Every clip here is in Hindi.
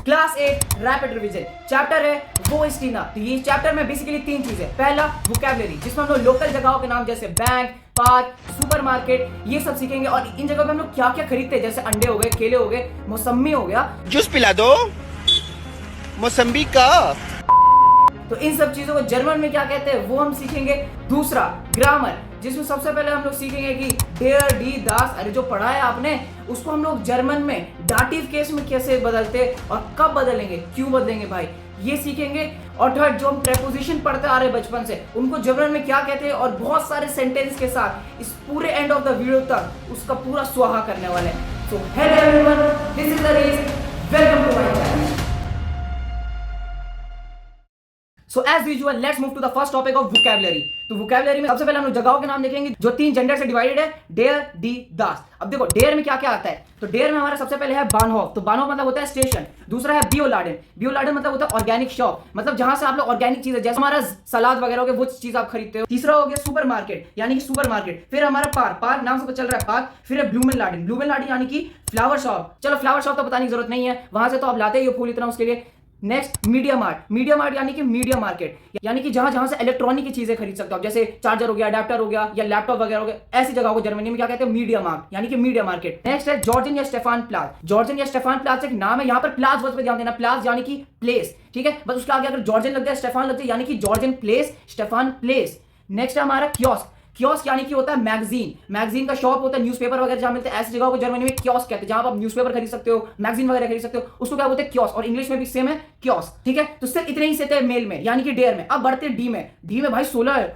क्लास 8 रैपिड रिवीजन चैप्टर है वो स्टीना। तो ये चैप्टर में बेसिकली 3 चीजें। पहला वोकैबुलरी, जिसमें हम लोग लोकल जगहों के नाम जैसे बैंक, पार्क, सुपरमार्केट ये सब सीखेंगे और इन जगहों पे हम लोग क्या क्या खरीदते हैं, जैसे अंडे हो गए, केले हो गए, मौसमी हो गया, जूस पिला दो मौसम्बी का। तो इन सब चीजों को जर्मन में क्या कहते हैं वो हम सीखेंगे। दूसरा ग्रामर, जिसमें सबसे पहले हम लोग सीखेंगे कि डेयर डी दास, अरे जो पढ़ा है आपने उसको हम लोग जर्मन में डाटिव केस में कैसे बदलते और कब बदलेंगे, क्यों बदलेंगे भाई, ये सीखेंगे। और थर्ड, जो हम प्रेपोजिशन पढ़ते आ रहे हैं बचपन से, उनको जर्मन में क्या कहते हैं और बहुत सारे सेंटेंस के साथ इस पूरे एंड ऑफ द वीडियो तक उसका पूरा स्वाहा करने वाले हैं। So hello everyone, this is the race, welcome to my channel. So as usual, let's move to the first topic of vocabulary. तो vocabulary में सबसे पहले हम लोग जगहों के नाम देखेंगे जो 3 जेंडर से डिवाइडेड है, डेयर, डी, दास। अब देखो डेयर में क्या क्या आता है। तो डेयर में हमारा सबसे पहले है बानहोफ। तो बानहोफ मतलब होता है स्टेशन। दूसरा है बियोलाडन। बियोलाडन मतलब होता है ऑर्गेनिक शॉप, मतलब जहां से आप लोग ऑर्गेनिक चीजें जैसे हमारा सलाद वगैरह हो गया वो चीज आप खरीदते हो। तीसरा हो गया सुपर मार्केट, यानी कि सुपर मार्केट। फिर हमारा पार्क, पार्क नाम से चल रहा है पार्क। फिर है ब्लूमेनलाडन, ब्लूमेनलाडन यानी कि फ्लावर शॉप। चलो फ्लावर शॉप तो बताने की जरूरत नहीं है, वहां से तो आप लाते ही हो फूल इतना उसके लिए। Next media mart, media mart यानी कि मीडिया मार्केट, यानी कि जहां जहां से इलेक्ट्रॉनिक की चीजें खरीद सकते हो, जैसे चार्जर हो गया, अडेप्टर हो गया या लैपटॉप वगैरह हो गया, ऐसी जगह को जर्मनी में क्या कहते हैं, मीडिया मार्ट यानी कि मीडिया मार्केट। नेक्स्ट है जॉर्जन या स्टेफान प्लाज। जॉर्जन या स्टेफान प्लाज एक नाम है, यहाँ पर प्लाज वर्ड पे ध्यान देना, प्लाज यानी कि प्लेस, ठीक है। बस उसके आगे अगर जॉर्जन लग जाए, स्टेफान लग जाए, यानी कि जॉर्जन प्लेस, स्टेफान प्लेस। नेक्स्ट है हमारा कियोस्क। कियोस्क यानी कि होता है मैगजीन, मैगजीन का शॉप होता है, न्यूज़पेपर वगैरह जहां मिलते हैं, ऐसी जगह को जर्मनी में कियोस्क कहते हैं, जहां आप न्यूज़पेपर खरीद सकते हो, मैगजीन वगैरह खरीद सकते हो, उसको क्या बोलते हैं, कियोस्क। और इंग्लिश में भी सेम है, कियोस्क, ठीक है। तो सिर्फ इतने ही से थे मेल में यानी कि डेयर में। अब बढ़ते डी में। डी में भाई 16 है,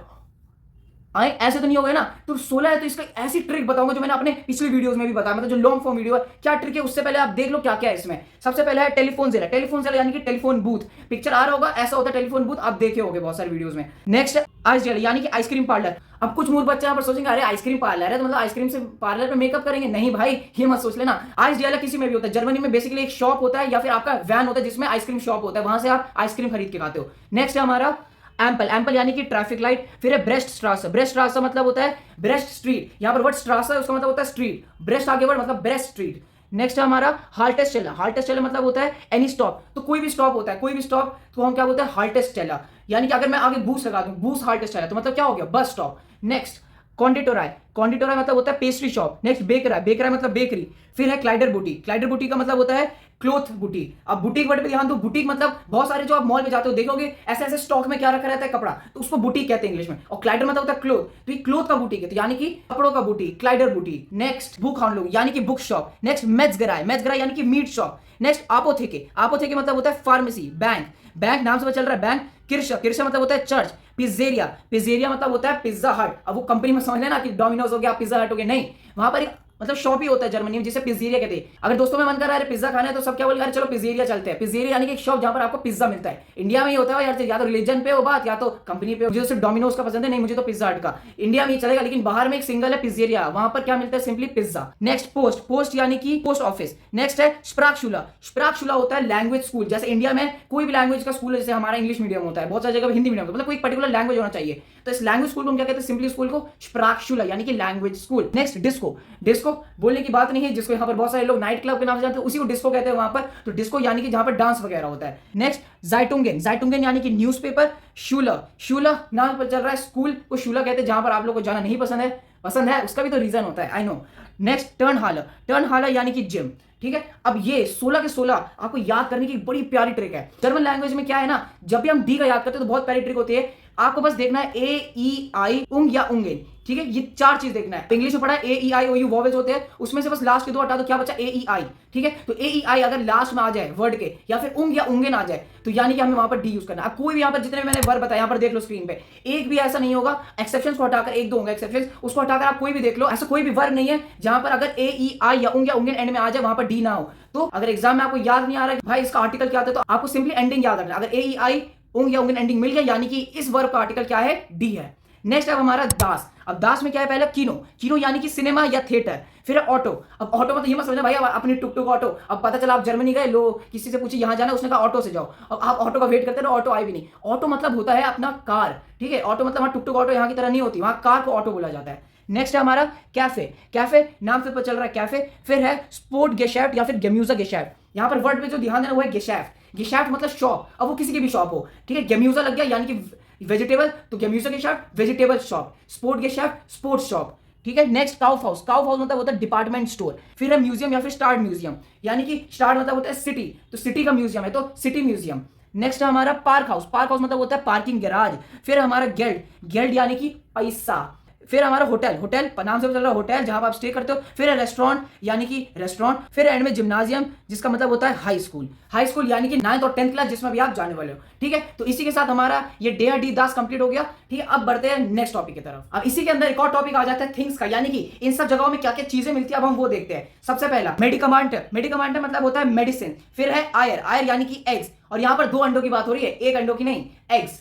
आए ऐसे तो नहीं हो गए ना, तो 16 है। तो इसका ऐसी ट्रिक बताऊंगा जो मैंने अपने पिछले वीडियोस में भी बताया, मतलब जो लॉन्ग फॉर्म वीडियो है, क्या ट्रिक है उससे पहले आप देख लो क्या क्या है इसमें। सबसे पहले है टेलीफोन जेला। टेलीफोन जेला यानी कि टेलीफोन बूथ, पिक्चर आ रहा होगा, ऐसा होता है टेलीफोन बूथ, आप देखे होंगे बहुत सारे वीडियोस में। नेक्स्ट है आइस जेल यानी कि आइसक्रीम पार्लर। अब कुछ मूर्ख बच्चे यहाँ पर सोचेंगे अरे आइसक्रीम पार्लर है तो मतलब आइसक्रीम से पार्लर पे मेकअप करेंगे, नहीं भाई ये मत सोच लेना। आइस जेल किसी में भी होता है, जर्मनी में बेसिकली एक शॉप होता है या फिर आपका वैन होता है जिसमें आइसक्रीम शॉप होता है, वहां से आप आइसक्रीम खरीद के खाते हो। नेक्स्ट है हमारा एम्पल, एम्पल यानी कि ट्रैफिक लाइट। फिर है ब्रेस्ट स्ट्रासा, ब्रेस्ट स्ट्रासा मतलब होता है ब्रेस्ट स्ट्रीट, यहाँ पर वर्ड स्ट्रासा है उसका मतलब होता है स्ट्रीट, ब्रेस्ट आगे वर्ड मतलब ब्रेस्ट स्ट्रीट। नेक्स्ट है हमारा हाल्टेस्टेला, हाल्टेस्टेला मतलब होता है एनी स्टॉप, तो कोई भी स्टॉप होता है, कोई भी स्टॉप तो हम क्या बोलते हैं, हाल्टेस्टेला, यानी कि अगर मैं आगे बूस लगा दूं, बूस हाल्टेस्टेला, तो मतलब क्या हो गया, बस स्टॉप। नेक्स्ट कॉन्डिटोराई, कॉन्डिटोराई मतलब होता है पेस्ट्री शॉप। नेक्स्ट बेकराई, बेकराई मतलब बेकरी। फिर है क्लाइडर बुटीक, क्लाइडर बुटीक का मतलब होता है क्लोथ बुटीक। अब बुटीक वर्ड पे ध्यान दो, बुटीक मतलब बहुत सारे जो आप मॉल में जाते हो देखोगे ऐसे ऐसे स्टॉक में क्या रखा रहता है, कपड़ा, तो उसको बुटीक कहते हैं इंग्लिश में। और क्लाइडर मतलब होता है क्लोथ, तो ये क्लोथ का बुटीक है, तो यानी कि कपड़ों का बुटीक, क्लाइडर बुटीक। नेक्स्ट बुक हाउंड यानी कि बुक शॉप। नेक्स्ट मेट्जगराई, मेट्जगराई यानी कि मीट शॉप। नेक्स्ट आपोथेके, आपोथेके मतलब होता है फार्मेसी, बैंक, बैंक नाम से चल रहा है बैंक। किर्शा, किर्शा मतलब होता है चर्च। पिज्जेरिया, पिज्जेरिया मतलब होता है पिज्जा हट। अब वो कंपनी में समझ लेना कि डोमिनोज हो गया, पिज्जा हट हो गया, नहीं, वहां पर मतलब शॉप ही होता है जर्मनी में जिसे पिज्जेरिया कहते हैं। अगर दोस्तों में मन कर रहा है पिज्जा खाना है तो सब क्या बोल, चलो पिज्जेरिया चलते हैं। पिज्जेरिया यानी कि एक शॉप जहां पर आपको पिज्जा मिलता है। इंडिया में ही होता है यार, या तो रिलीजन पे हो बात या तो कंपनी पे। मुझे तो सिर्फ डोमिनोज का पसंद है, नहीं मुझे तो पिज्जा हट का। इंडिया में ही चलेगा, लेकिन बाहर में एक सिंगल है पिज्जेरिया, वहां पर क्या मिलता है, simply pizza. Next post, post यानी कि पोस्ट ऑफिस। नेक्स्ट है स्प्राकशुला, स्प्राकशुला होता है लैंग्वेज स्कूल। जैसे इंडिया में कोई भी लैंग्वेज का स्कूल है, जैसे हमारा इंग्लिश मीडियम होता है, बहुत सारी जगह हिंदी मीडियम होता है, मतलब कोई पर्टिकुलर लैंग्वेज होना चाहिए, तो इस लैंग्वेज स्कूल को हम क्या कहते हैं, सिंपली स्कूल को स्प्राकशुला यानी कि language school. Next disco, disco बोलने की बात नहीं है, जिसको यहाँ पर बहुत सारे लोग नाइट क्लब के नाम से जानते हैं, उसी को डिस्को कहते हैं वहां पर। तो डिस्को यानी कि जहां पर डांस वगैरह होता है। नेक्स्ट जाइटुंगेन, जाइटुंगेन यानी कि न्यूज़पेपर। शूलर, शूलर नाम पर चल रहा है स्कूल को शूलर कहते हैं, जहां पर आप लोगों को जाना नहीं पसंद है, पसंद है उसका भी तो रीजन होता है, I know. Next turn hauler, turn hauler यानी कि जिम, ठीक है। अब ये 16 के 16 आपको याद करने की बड़ी प्यारी ट्रिक है। जर्मन लैंग्वेज में क्या है ना, जब भी हम डी का याद करते हैं तो बहुत प्यारी ट्रिक होती है, आपको बस देखना है ए ई आई उंग या उंगेन, ठीक है, ये 4 चीज देखना है। इंग्लिश में पढ़ा है ए ई आई ओ यू वॉवेल्स होते हैं, उसमें से बस लास्ट के 2 हटा दो, क्या बचा, ए ई आई, ठीक है। तो ए ई आई अगर लास्ट में आ जाए वर्ड के, या फिर उंग या उंगेन आ जाए, तो यानी कि हमें वहां पर डी यूज करना है। अब कोई भी यहाँ पर जितने मैंने वर्ड बताया, यहाँ पर देख लो स्क्रीन पे, एक भी ऐसा नहीं होगा, एक्सेप्शंस को हटाकर, एक दो होंगे एक्सेप्शंस, उसको हटाकर आप कोई भी देख लो, ऐसा कोई भी वर्ड नहीं है जहां पर अगर ए ई आई या उंगेन एंड में आ जाए वहां पर डी ना हो। तो अगर एग्जाम में आपको याद नहीं आ रहा है भाई इसका आर्टिकल क्या था, तो आपको सिंपली एंडिंग याद रखना। अगर ए ई आई उंग या उंगेन एंडिंग मिल गया, यानी कि इस वर्ब का आर्टिकल क्या है, डी है। नेक्स्ट है हमारा दास। अब दास में क्या है, पहले किनो, किनो यानी कि सिनेमा या थिएटर। फिर है ऑटो। अब ऑटो मतलब ये मत समझना भाई अब अपनी टुक टुक ऑटो, अब पता चला आप जर्मनी गए, लो किसी से पूछे यहाँ जाना, उसने कहा ऑटो से जाओ, अब आप ऑटो का वेट करते रहो, ऑटो आई भी नहीं। ऑटो मतलब होता है अपना कार, ठीक है, ऑटो मतलब वहां टुक टुक ऑटो यहाँ की तरह नहीं होती, वहां कार को ऑटो बोला जाता है। नेक्स्ट है हमारा कैफे, कैफे नाम से पता चल रहा है कैफे। फिर है स्पोर्ट गेशैफ्ट या फिर गेम्यूजा गेशैफ्ट। यहाँ पर वर्ड पे जो ध्यान देना वो है गेशैफ्ट। गेशैफ्ट मतलब शॉप, अब वो किसी की भी शॉप हो, ठीक है। गेम्यूजा लग गया यानी कि वेजिटेबल, तो गेम्यूजा गेशैफ्ट वेजिटेबल शॉप। स्पोर्ट गेशैफ्ट स्पोर्ट्स शॉप, ठीक है। नेक्स्ट काउफ हाउस, काउफ हाउस मतलब होता है डिपार्टमेंट स्टोर। फिर है म्यूजियम या फिर स्टार्ट म्यूजियम, यानी कि स्टार्ट मतलब होता है सिटी, तो सिटी का म्यूजियम है तो सिटी म्यूजियम। नेक्स्ट है हमारा पार्क हाउस, पार्क हाउस मतलब होता है पार्किंग गैराज। फिर हमारा गेल्ड, गेल्ड यानी कि पैसा। फिर हमारा होटल, होटल नाम से चल रहा है होटल जहां पर आप स्टे करते हो। फिर है रेस्टोरेंट यानी कि रेस्टोरेंट। फिर एंड में जिम्नाजियम जिसका मतलब होता है हाई स्कूल, हाई स्कूल यानी कि 9th और 10th क्लास जिसमें भी आप जाने वाले हो, ठीक है। तो इसी के साथ हमारा ये डे डी दास कंप्लीट हो गया, ठीक है। अब बढ़ते हैं नेक्स्ट टॉपिक की तरफ। अब इसी के अंदर एक और टॉपिक आ जाता है थिंग्स का, यानी कि इन सब जगहों में क्या क्या चीजें मिलती है अब हम वो देखते हैं। सबसे पहला मेडिकमेंट, मेडिकमेंट मतलब होता है मेडिसिन। फिर है आयर, आयर यानी कि एग्स, और यहां पर 2 अंडों की बात हो रही है, एक अंडों की नहीं, एग्स।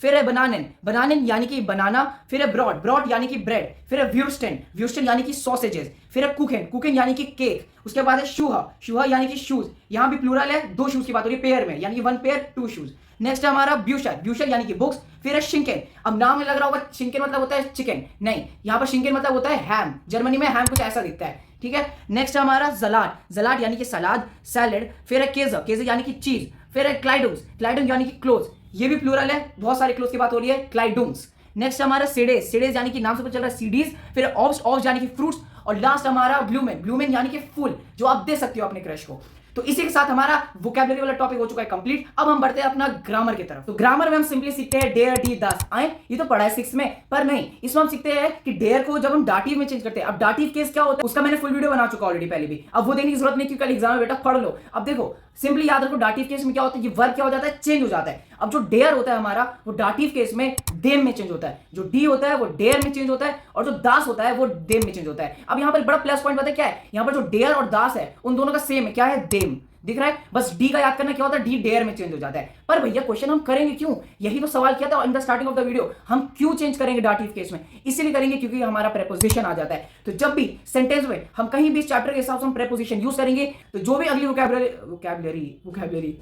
फिर है बनानन, बनानन यानी कि बनाना। फिर है ब्रॉड, ब्रॉड यानी कि ब्रेड। फिर है व्यूस्टेन, व्यूस्टेन यानी कि सॉसेजेस। फिर है कुकन, कुकन यानी कि केक। उसके बाद है शूहा, शूहा यानी कि शूज, यहां भी प्लूरल है, 2 शूज की बात हो रही है पेयर में, यानी कि 1 पेयर 2 शूज। नेक्स्ट है हमारा ब्यूशर, ब्यूशर यानी कि बुक्स। फिर है शिंकेन, अब नाम में लग रहा होगा शिंकेन मतलब होता है चिकन, नहीं, यहां पर शिंकेन मतलब होता है हैम, जर्मनी में हैम कुछ ऐसा दिखता है, ठीक है। नेक्स्ट है हमारा जलाड, जलाड यानी कि सलाद, सैलेड। फिर है केज़र, केज़र यानी कि चीज। फिर है क्लाइडोस, क्लाइडोस यानी कि क्लोज, ये भी प्लूरल है, बहुत सारे क्लोज की बात हो रही है, क्लाइडूम्स। नेक्स्ट हमारा सीडेज, सीडेज यानी कि नाम से पता चल रहा है सीडीज। फिर ऑब्स, ऑब्स यानी कि फ्रूट्स। और लास्ट हमारा ब्लूमेन, ब्लूमेन यानी कि फूल जो आप दे सकते हो अपने क्रश को। तो इसी के साथ हमारा वोकैबुलरी वाला टॉपिक हो चुका है कंप्लीट। अब हम बढ़ते हैं अपना ग्रामर की तरफ। तो ग्रामर में हम सिंपली सीखते हैं डेयर डी दस आए, ये तो पढ़ा है 6 में, पर नहीं, इसमें हम सीखते हैं कि डेयर को जब हम डाटिव में चेंज करते हैं। अब डाटिव केस क्या होता है उसका मैंने फुल वीडियो बना चुका ऑलरेडी पहले भी, अब वो देखने की जरूरत नहीं क्योंकि कल एग्जाम में बेटा पढ़ लो। अब देखो सिंपली याद रखो डाटिव केस में क्या होता है, ये वर्ब क्या हो जाता है, चेंज हो जाता है। अब जो डेयर होता है हमारा वो डाटिव केस में देम में चेंज होता है, जो डी होता है वो डेयर में चेंज होता है, और जो दास होता है वो देम में चेंज होता है। अब यहाँ पर बड़ा प्लस पॉइंट पता है क्या है, यहाँ पर जो डेयर और दास है उन दोनों का सेम है, क्या है, देम, दिख रहा है। बस डी का याद करना क्या होता है, डी डेयर में चेंज हो जाता है। पर भैया क्वेश्चन हम करेंगे क्यों, यही तो सवाल किया था in the starting of the video, हम क्यों चेंज करेंगे डाटिव केस में, इसीलिए करेंगे क्योंकि हमारा प्रेपोजिशन आ जाता है। तो जब भी सेंटेंस में हम कहीं भी चैप्टर के हिसाब से हम प्रेपोजिशन यूज करेंगे तो जो भी अगली वोकैबुलरी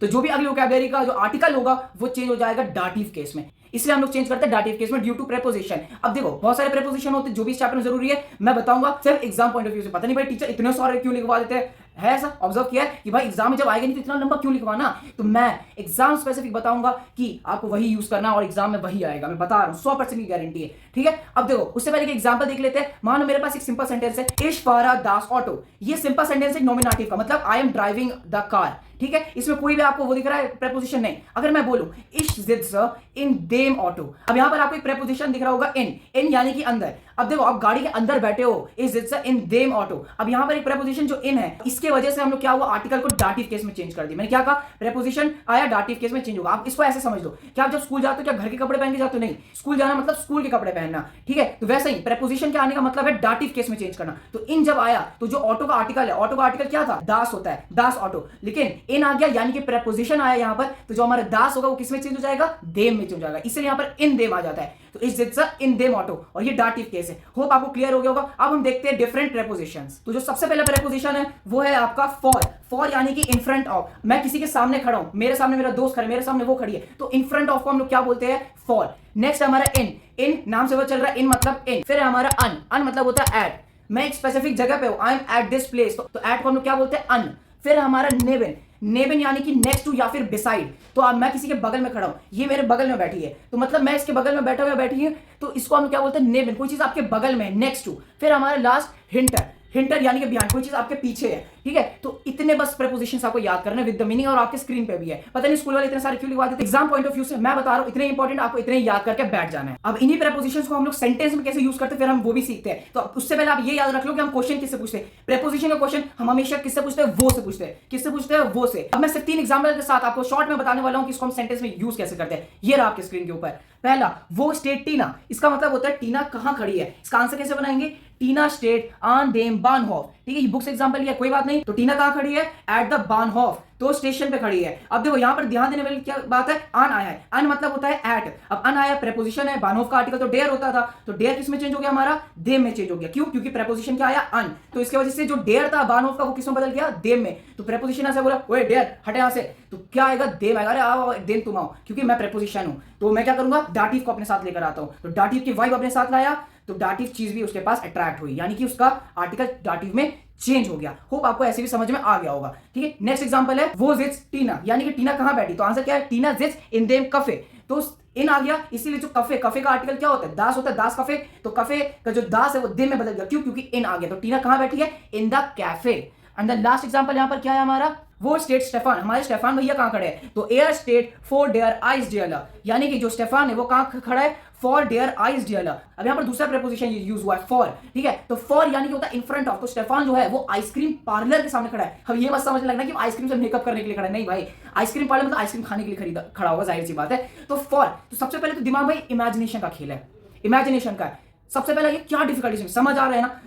तो जो भी अगली वोकैबुलरी का जो आर्टिकल होगा वो चेंज हो जाएगा डाटिव केस में, इसलिए हम लोग चेंज करते हैं डाटिव केस में ड्यू टू प्रेपोजिशन। अब देखो बहुत सारे प्रेपोजिशन होते हैं जो भी इस चैप्टर में जरूरी है, मैं बताऊंगा सिर्फ एग्जाम पॉइंट ऑफ व्यू से। पता नहीं भाई टीचर इतने सारे क्यों लिखवा देते हैं, है ऐसा ऑब्जर्व किया है कि भाई एग्जाम में जब आएगा नहीं तो इतना लंबा क्यों लिखवाना। तो मैं एग्जाम स्पेसिफिक बताऊंगा कि आपको वही यूज करना और एग्जाम में वही आएगा, मैं बता रहा हूं 100% की गारंटी है, ठीक है। अब देखो उससे पहले एक एग्जांपल देख लेते हैं। मान लो मेरे पास एक सिंपल सेंटेंस है, इश फारा दास ऑटो, ये सिंपल सेंटेंस है नॉमिनेटिव का, मतलब I am driving the car, ठीक है। इसमें कोई भी आपको वो दिख रहा है प्रेपोजिशन नहीं। अगर मैं बोलूं इश जिट्स इन देम ऑटो, अब यहां पर आपको एक प्रेपोजिशन दिख रहा होगा इन, इन यानी कि अंदर। अब देखो आप गाड़ी के अंदर बैठे हो, इज जिट्स इन देम ऑटो, अब यहां पर एक प्रेपोजिशन जो इन है, इसके वजह से हम लोग क्या हुआ, आर्टिकल को डाटिव केस में चेंज कर दिया। मैंने क्या कहा, प्रेपोजिशन आया डाटिव केस में चेंज होगा। आप इसको ऐसे समझ लो कि आप जब स्कूल जाते हो क्या घर के कपड़े पहन के जाते हो, नहीं, स्कूल जाना मतलब स्कूल के कपड़े पहनना, ठीक है। तो वैसे ही प्रेपोजिशन के आने का मतलब है डाटिव केस में चेंज करना। तो इन जब आया तो जो ऑटो का आर्टिकल है, ऑटो का आर्टिकल क्या था, दास होता है, दास ऑटो, लेकिन इन आ गया यानी कि प्रेपोजिशन आया यहां पर, तो जो हमारा दास होगा वो किस में चेंज हो जाएगा, देम में चेंज हो जाएगा, इसलिए यहां पर इन देम आ जाता है। तो is it's in them auto, और ये डाटिव केस है। होप आपको क्लियर हो गया होगा। अब हम देखते हैं डिफरेंट प्रेपोजिशंस। तो जो सबसे पहला प्रेपोजिशन है वो है आपका फॉर, फॉर यानी कि इन फ्रंट ऑफ, मैं किसी के सामने खड़ा हूं, मेरे सामने मेरा दोस्त खड़ा है, मेरे सामने वो खड़ी है, तो इन फ्रंट ऑफ को हम लोग क्या बोलते हैं, फॉर। नेक्स्ट हमारा इन, इन नाम से वो चल रहा है, इन मतलब इन। फिर हमारा अन, अन मतलब होता है एट, मैं एक स्पेसिफिक जगह पे हूं, I am at this place, तो एट को हम लोग क्या बोलते हैं, अन। फिर हमारा नेबन, नेबन यानी कि नेक्स्ट टू या फिर बिसाइड, तो अब मैं किसी के बगल में खड़ा हूं, ये मेरे बगल में बैठी है, तो मतलब मैं इसके बगल में बैठा हुआ बैठी है, तो इसको हम क्या बोलते हैं, नेबन, कोई चीज आपके बगल में, नेक्स्ट टू। फिर हमारा लास्ट हिंटर, हिंटर यानी कि बिहाइंड, कोई चीज आपके पीछे है, ठीक है। तो इतने बस प्रेपोजिशंस आपको याद करना विद द मीनिंग, और आपके स्क्रीन पे भी है। पता नहीं स्कूल वाले इतने सारे क्यों लिखवा देते, एग्जाम पॉइंट ऑफ व्यू से मैं बता रहा हूं, इतने इंपॉर्टेंट, आपको इतने याद करके बैठ जाना है। अब इन्हीं प्रेपोजिशंस को हम लोग सेंटेंस में कैसे यूज करते हैं फिर हम वो भी सीखते हैं। तो उससे पहले आप ये याद रख लो कि हम क्वेश्चन किससे पूछते हैं, प्रेपोजिशन का क्वेश्चन हम हमेशा किससे पूछते हैं, वो से पूछते हैं, किससे पूछते हैं, वो से। अब मैं सिर्फ 3 एग्जांपल के साथ आपको शॉर्ट में बताने वाला हूं कि इसको हम सेंटेंस में यूज कैसे करते हैं। ये रहा आपके स्क्रीन के ऊपर। पहला, वो स्टेट टीना, इसका मतलब होता है टीना कहां खड़ी है। इसका आंसर कैसे बनाएंगे, टीना स्टेट ऑन देम बानहॉफ, ठीक है, ये बुक्स एग्जांपल लिया, कोई बात नहीं। तो टीना कहां खड़ी है, एट द बानहॉफ, तो स्टेशन पे खड़ी है। अब देखो यहां पर ध्यान देने वाली क्या बात है, अन आया है, अन मतलब होता है एट, अब अन आया प्रेपोजिशन है, बानहॉफ का आर्टिकल तो डेयर होता था, तो डेयर किस में चेंज हो गया, हमारा देम में चेंज हो गया। क्यों, क्योंकि प्रेपोजिशन क्या आया, अन, तो इसकी वजह से जो डेयर था बानहॉफ का वो किस में बदल गया, देम में। तो प्रेपोजिशन ऐसे बोला, ओए डेयर हटे यहां से, तो क्या आएगा, देम आएगा, अरे आओ देम तुम आओ, क्योंकि मैं प्रेपोजिशन हूं, तो मैं क्या करूंगा, डाटिव को अपने साथ लेकर आता हूं, तो डाटिव की वाइब अपने साथ लाया, तो डाटिव चीज भी उसके पास अट्रैक्ट हुई, यानी कि उसका आर्टिकल डाटिव में चेंज हो गया। होप आपको ऐसे भी समझ में आ गया होगा। ठीक है, नेक्स्ट एग्जांपल है वो जिट्स टीना, यानी कि टीना कहां बैठी, तो आंसर क्या है, टीना जिट्स इन देम कफे। तो इन आ गया, इसीलिए जो कफे, कफे का आर्टिकल क्या होता है, दास होता है, दास कफे। तो कफे का जो दास है वो दिन में बदल गया, क्यों, क्योंकि इन आ गया। तो टीना कहां बैठी है, in the cafe. And the last example यहां पर क्या है हमारा, वो स्टेट स्टेफान, हमारे स्टेफान भैया कहां खड़े हैं, तो air state for their eyes dear, यानी कि जो स्टेफान है वो कहां खड़ा है, फॉर डेयर आइज डियर। अब यहां पर दूसरा प्रीपोजिशन यूज हुआ है फॉर। ठीक है, तो फॉर यानी कि होता है इन फ्रंट ऑफ, तो स्टेफान जो है वो आइसक्रीम पार्लर के सामने खड़ा है। अब ये मत समझने लगना कि आइसक्रीम से मेकअप करने के लिए खड़ा है, नहीं भाई, आइसक्रीम पार्लर मतलब आइसक्रीम खाने के लिए खड़ा होगा, जाहिर सी बात है। तो फॉर, तो सबसे पहले तो दिमाग भाई इमेजिनेशन का खेल है, इमेजिनेशन का है। सबसे पहले ये क्या डिफिकल्टी समझ आ रहा है ना,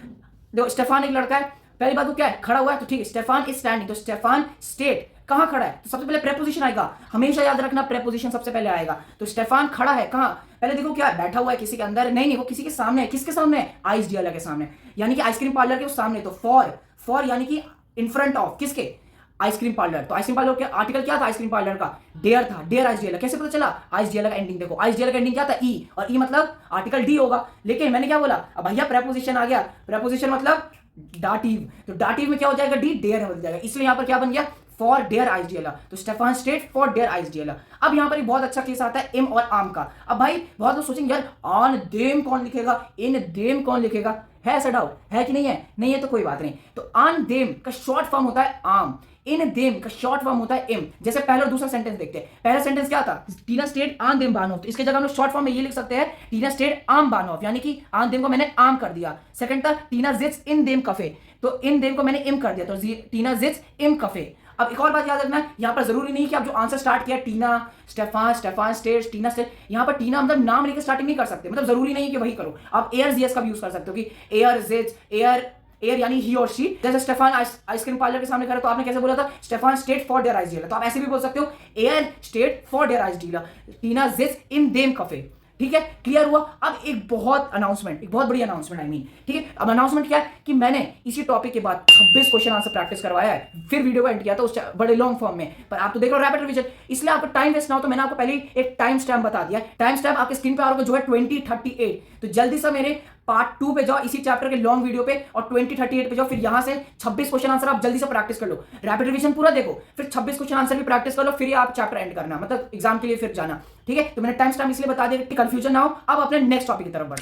देखो स्टेफान एक लड़का है, पहली बात तो क्या है, खड़ा हुआ है, तो ठीक है, स्टेफान इज स्टैंडिंग, तो स्टेफान स्टेट कहां खड़ा है, तो सबसे पहले प्रेपोजिशन आएगा, हमेशा याद रखना प्रेपोजिशन सबसे पहले आएगा। तो स्टेफान खड़ा है कहां, पहले देखो क्या है, बैठा हुआ है किसी के अंदर, नहीं वो किसी के सामने है, किसके सामने है, आइस डियाला के सामने, यानी कि आइसक्रीम पार्लर के उस सामने। तो फॉर यानी कि इन फ्रंट ऑफ किसके, आइसक्रीम पार्लर। तो आइसक्रीम पार्लर का आर्टिकल क्या था, आइसक्रीम पार्लर का डेयर था, डेयर आइस डियाला। कैसे पता चला, आइस डियाला का एंडिंग देखो, आइस डियाला का एंडिंग क्या था, ई, और ई मतलब आर्टिकल डी होगा। लेकिन मैंने क्या बोला, अब भैया प्रेपोजिशन आ गया, प्रेपोजिशन मतलब डाटिव, तो डाटिव में क्या हो जाएगा, डी, डेयर हो जाएगा, इसलिए यहां पर क्या बन गया, फॉर डेयर आइस डियाला। तो स्टेफान स्टेट फॉर डेयर आइस डियाला। अब यहां पर एक बहुत अच्छा केस आता है इम और आम का। अब भाई बहुत लोग सोचेंगे यार ऑन देम कौन लिखेगा, इन देम कौन लिखेगा, है ऐसा डाउट है कि नहीं है, नहीं है तो कोई बात नहीं। तो ऑन देम का शॉर्ट फॉर्म होता है आम, इन देम का शॉर्ट फॉर्म होता है इम। जैसे पहला और दूसरा सेंटेंस देखते हैं, पहला सेंटेंस क्या था, टीना स्टेट आन देम बानोफ, तो इसके जगह हम लोग शॉर्ट फॉर्म में ये लिख सकते हैं टीना स्टेट आम बानोफ, यानी कि आन देम को मैंने आम कर दिया। सेकंड था टीना जिट्स इन देम कफे, तो इन देम को मैंने इम कर दिया, तो टीना जिट्स इम कफे। अब एक और बात याद रखना, यहां पर जरूरी नहीं कि आप जो आंसर स्टार्ट किया टीना स्टेफान, स्टेफान स्टेट, टीना स्टेट, यहां पर टीना मतलब नाम लेकर स्टार्टिंग नहीं कर सकते, मतलब जरूरी नहीं कि वही करो, आप एयर जीएस का भी यूज कर सकते हो कि एयर जिट्स, एयर यानी ही और शी। जैसे स्टेफान आइसक्रीम पार्लर के सामने खड़ा, तो आपने कैसे बोला था, स्टेफान स्टेट फॉर डेयर आइस डियाला, तो आप ऐसे भी बोल सकते हो एयर स्टेट फॉर डेयर आइस डियाला, टीना जिट्स इन देम कफे। ठीक है, क्लियर हुआ। अब एक बहुत अनाउंसमेंट, एक बहुत बड़ी अनाउंसमेंट, आई मीन, ठीक है, अब अनाउंसमेंट क्या है कि मैंने इसी टॉपिक के बाद 26 क्वेश्चन आंसर प्रैक्टिस करवाया है, फिर वीडियो को एंड किया था उस बड़े लॉन्ग फॉर्म में, पर आप तो देख रहे हो रैपिड रिवीजन, इसलिए आपको टाइम वेस्ट ना हो, तो मैंने आपको पहले एक टाइम स्टैम्प बता दिया। टाइम स्टैम्प आपके स्क्रीन पे आ रहा होगा जो है 2038, तो जल्दी से मेरे पार्ट 2 पे जाओ, इसी चैप्टर के लॉन्ग वीडियो पे, और 2038 पे जाओ, फिर यहां से 26 क्वेश्चन आंसर आप जल्दी से प्रैक्टिस कर लो, रैपिड रिवीजन पूरा देखो, फिर 26 क्वेश्चन आंसर भी प्रैक्टिस कर लो, फिर आप चैप्टर एंड करना, मतलब एग्जाम के लिए फिर जाना। ठीक है, तो मैंने टाइम स्टैम्प इसलिए बता दिया कि कंफ्यूजन ना हो। अब अपने नेक्स्ट टॉपिक की तरफ बढ़।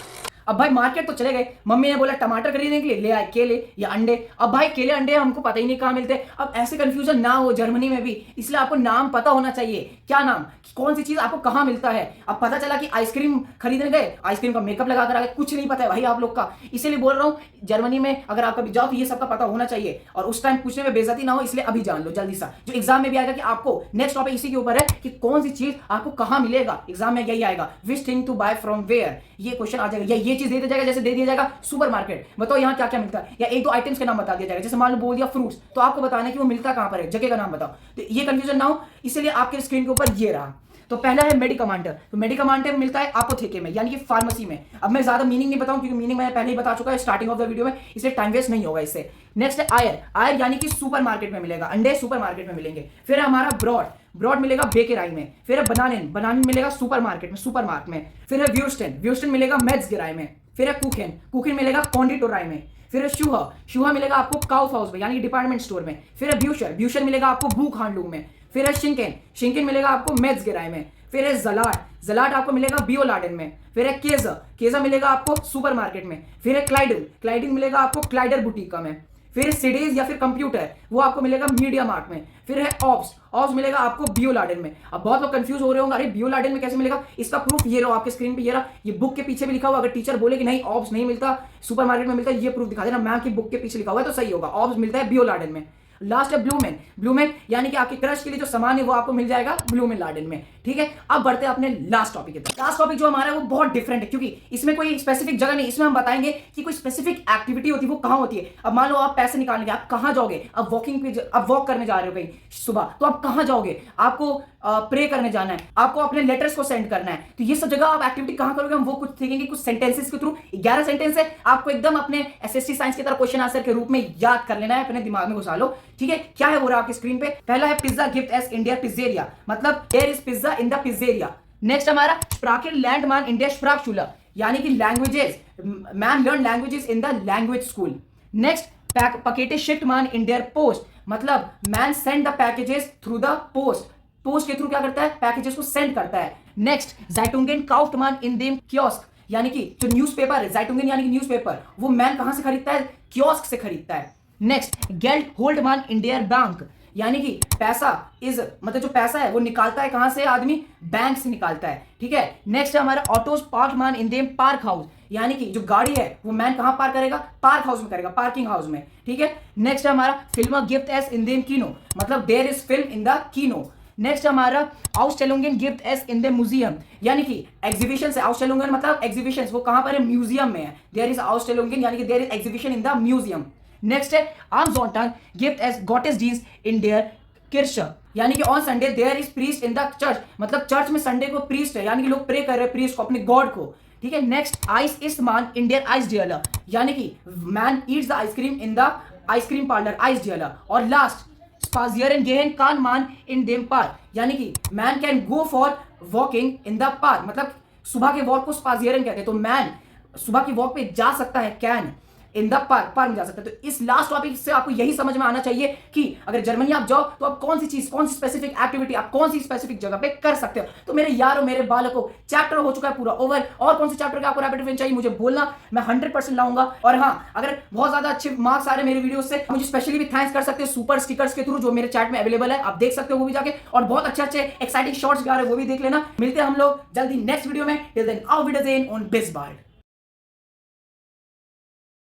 अब भाई मार्केट तो चले गए, मम्मी ने बोला टमाटर खरीदने के लिए, ले आए केले या अंडे। अब भाई केले अंडे हमको पता ही नहीं कहां मिलते। अब ऐसे कंफ्यूजन ना हो जर्मनी में भी, इसलिए आपको नाम पता होना चाहिए, क्या नाम, कौन सी चीज आपको कहां मिलता है। अब पता चला कि आइसक्रीम खरीदने गए, आइसक्रीम का मेकअप लगा कर आ गए, कुछ नहीं पता है भाई आप लोग का, इसीलिए बोल रहा हूं जर्मनी में अगर आप कभी जाओ तो ये सबका पता होना चाहिए, और उस टाइम पूछने में बेइज्जती ना हो, इसलिए अभी जान लो जल्दी सा, जो एग्जाम में भी आएगा कि आपको नेक्स्ट टॉपिक इसी के ऊपर है कि कौन सी चीज आपको कहां मिलेगा, एग्जाम में यही आएगा, which thing to buy from where, ये क्वेश्चन आ जाएगा, या ये चीज दे दिया जाएगा, जैसे दे दिया जाएगा सुपरमार्केट, बताओ यहाँ क्या क्या मिलता है, या एक दो आइटम्स के नाम बता दिया जाएगा, जैसे मान लो बोल दिया फ्रूट्स, तो आपको बताना है कि वो मिलता कहां पर है, जगह का नाम बताओ, तो ये कंफ्यूजन ना हो, इसलिए आपके स्क्रीन के ऊपर ये रहा। तो पहला है मेडिकमांटर, तो मेडिकमांटर मिलता है अपोथेके में, यानी कि फार्मेसी में। अब मैं ज्यादा मीनिंग नहीं बताऊं क्योंकि मीनिंग मैंने पहले ही बता चुका है स्टार्टिंग ऑफ द वीडियो में, इसलिए टाइम वेस्ट नहीं होगा इससे। नेक्स्ट है आयर, आयर यानी कि सुपरमार्केट में मिलेगा, अंडे सुपरमार्केट में मिलेंगे। फिर है हमारा ब्रॉड, ब्रॉड मिलेगा बेकेराई में। फिर है बनानिन, बनानिन मिलेगा सुपरमार्केट में, सुपरमार्ट में। फिर है व्यूस्टन, व्यूस्टन मिलेगा मेट्स गिराई में। फिर है कुकिन, कुकिन मिलेगा कॉन्डिटोराई में। फिर है शुहा, शुहा मिलेगा आपको काउफ हाउस में, यानी कि डिपार्टमेंट स्टोर में। फिर है ब्यूशर, ब्यूशर मिलेगा आपको बुक हांडलूम में। फिर है शिंकेन, शिंकेन मिलेगा आपको मेट्स गिराई में। फिर है जलाट, जलाट आपको मिलेगा बियोलाडन में। फिर है केजा, केजा मिलेगा आपको सुपरमार्केट में। फिर है क्लाइडन, क्लाइडन मिलेगा आपको क्लाइडर बुटीका में। फिर सिडीज या फिर कंप्यूटर, वो आपको मिलेगा मीडिया मार्ट में। फिर है ऑप्स, ऑप्स मिलेगा आपको बियोलाडन में। अब बहुत लोग कंफ्यूज हो रहे होंगे, अरे बियोलाडन में कैसे मिलेगा, इसका प्रूफ ये रहा आपके स्क्रीन पे, ये रहा, ये बुक के पीछे भी लिखा हुआ। अगर टीचर बोले कि नहीं ऑप्स नहीं मिलता, सुपरमार्केट में मिलता है, ये प्रूफ दिखा देना, मैम की बुक के पीछे लिखा हुआ है तो सही होगा, ऑप्स मिलता है बियोलाडन में। लास्ट है ब्लूमेन, ब्लूमेन यानी कि आपके क्रश के लिए जो सामान है वो आपको मिल जाएगा ब्लूमेन लाडन में। ठीक है, अब बढ़ते हैं अपने लास्ट टॉपिक की तरफ। लास्ट टॉपिक जो हमारा है वो बहुत डिफरेंट है, क्योंकि इसमें कोई स्पेसिफिक जगह नहीं, इसमें हम बताएंगे कि कोई स्पेसिफिक एक्टिविटी होती है वो कहां होती है। अब मान लो आप पैसे निकालने, आप कहां जाओगे, अब वॉकिंग पे, अब वॉक करने जा रहे हो कहीं सुबह, तो आप कहां जाओगे, आपको प्रे करने जाना है, आपको अपने लेटर्स को सेंड करना है, तो ये सब जगह आप एक्टिविटी कहां करोगे, हम वो कुछ सीखेंगे कुछ सेंटेंसेस के थ्रू। 11 सेंटेंस है, आपको एकदम अपने एसएससी साइंस की तरह क्वेश्चन आंसर के रूप में याद कर लेना है, अपने दिमाग में घुसा लो। ठीक है, क्या है वो रहा आपकी स्क्रीन पे। पहला है पिज्जा गिफ्ट एस इंडिया पिज्जेरिया, मतलब there is pizza in the pizzeria. Next हमारा स्प्राकेन लैंडमान इंडिया स्प्राकशुला, यानी कि languages, man learn languages in the language school. Next, पैकेटेज शिफ्ट मान इन देयर पोस्ट, मतलब man send the packages through the post, post के थ्रू क्या करता है, पैकेजेस को सेंड करता है। नेक्स्ट, ज़ाइटुंगेन काउफ्ट मान इन देम कियोस्क, यानी कि जो न्यूज़पेपर है, ज़ाइटुंगेन यानी कि न्यूज़पेपर, वो मैन कहां से खरीदता है, कियोस्क से खरीदता है। नेक्स्ट, गेल्ड होल्ड मान इन देयर बैंक, यानी कि पैसा इज, मतलब जो पैसा है वो निकालता है कहां से, आदमी बैंक से निकालता है, ठीक है। नेक्स्ट है हमारा ऑटोज पार्क मान इन देम पार्क हाउस, यानी कि जो गाड़ी है वो मैन कहां पार्क करेगा, पार्क हाउस में करेगा, पार्किंग हाउस में, ठीक है। नेक्स्ट है हमारा फिल्म गिफ्ट एस इन देम कीनो, मतलब there is film in the कीनो। नेक्स्ट हमारा आउटस्टेलुंगन गिफ्ट एस इन द म्यूजियम, यानी कि एग्जीबिशन से, आउटस्टेलुंगन मतलब एग्जीबिशन, वो कहां पर है, म्यूजियम में है, देयर इज आउटस्टेलुंगन यानी कि there is exhibition in the museum. Next है आर्मजोंटन गिफ्ट एस गॉटेस जीन्स इन देयर किर्श, यानी कि on Sunday there is priest in the church, मतलब चर्च में संडे को प्रीस्ट है, यानी कि लोग प्रे कर रहे हैं प्रीस्ट को, अपने गॉड को, ठीक है। नेक्स्ट, आइस इस मान इन देयर आइस डियलर, यानी कि man eats the ice cream in the ice cream parlour, आइस डियलर। और लास्ट, स्पाजियरन गेहन कान मान इन देम पार्क, यानी कि man can go for walking in the park, मतलब सुबह के वॉक को स्पाजियरन कहते हैं, तो मैन सुबह की वॉक पे जा सकता है, can in the park, park में जा सकते हैं। तो इस लास्ट टॉपिक से आपको यही समझ में आना चाहिए कि अगर जर्मनी आप जाओ तो आप कौन सी चीज, कौन सी स्पेसिफिक एक्टिविटी आप कौन सी स्पेसिफिक जगह पे कर सकते हो। तो मेरे यारों, मेरे बालकों, चैप्टर हो चुका है पूरा ओवर, और कौन से चैप्टर का आपको रैपिड रिवीजन चाहिए मुझे बोलना, मैं 100% लाऊंगा। और हाँ, अगर बहुत ज्यादा अच्छे मार्क्स आ रहे हैं मेरे वीडियो से, मुझे स्पेशली भी थैंक्स कर सकते हैं सुपर स्टिकर्स के थ्रू, जो मेरे चैट में अवेलेबल है, आप देख सकते हो वो भी जाके, और बहुत अच्छे अच्छे एक्साइटिंग शॉर्ट्स आ रहे हैं वो भी देख लेना। मिलते हैं हम लोग जल्दी नेक्स्ट वीडियो में, टिल देन आवर वीडियोस इन ऑन बिजबार्ड।